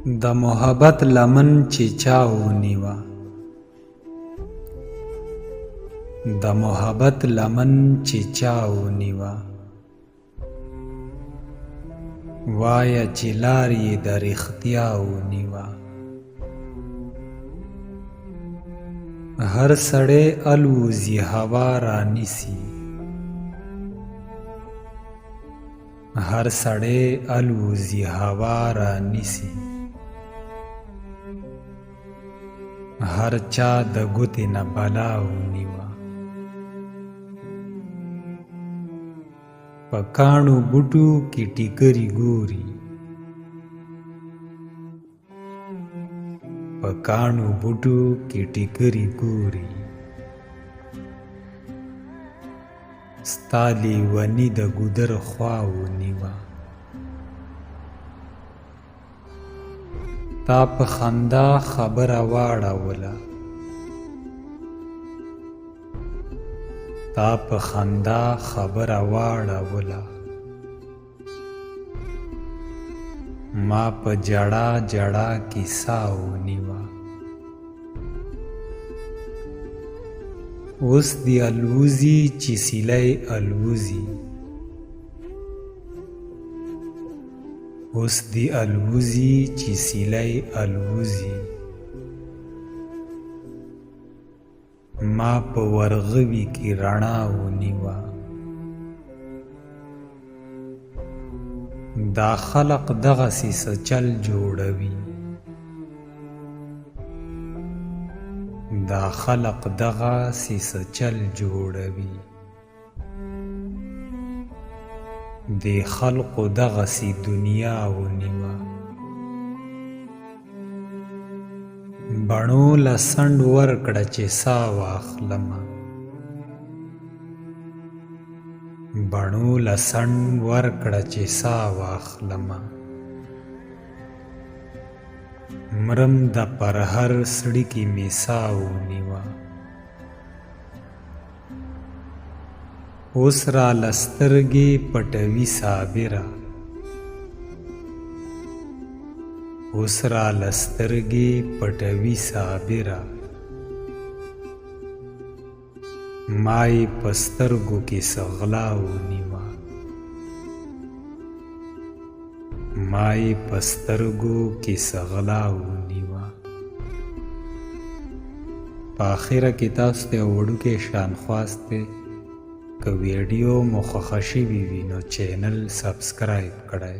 د محبت لمن چې چا ونیوه، د محبت لمن چې چا ونیوه، وایه چې لار یې د رښتیا ونیوه. هر سړی الوزي هوا رانیسي، هر سړی الوزي هوا رانیسي، هر چا د ګوتې نه بلا ونیوه. په کاڼو بوټو کې ټیکري ګوري، په کاڼو بوټو کې ټیکري ګوري، ستا لیوني د ګودر خوا ونیوه. تا په خندا خبره واړوله، تا په خندا خبره واړوله، ما په جړا جړا کې سا ونیوه. اوس دی الوزي چې سیلی الوزي، اوس دی الوزي چې سیلی الوزي، ما په ورغوي کې رڼا ونیوه. دا خلق دغسې څه چل جوړوي، دا خلق دغسې څه چل جوړوي، دې خلقو دغسې دنیا ونیوه. بڼو له سنډ ورکړه چې سا واخلمه، بڼو له سنډ ورکړه چې سا واخلمه، مرم د پر هر سړي کې مې سا ونیوه. اوس راله سترګې پټوي صابره، اوس راله سترګې پټوي صابره، ما یې په سترګو کې څه غلا ونیوه، ما یې په سترګو کې څه غلا ونیوه. په آخره کې تاسو ته وړوکی شان خواست دی، که ویډیو مو خوښه شوې وي نو چینل سبسکرایب کړئ.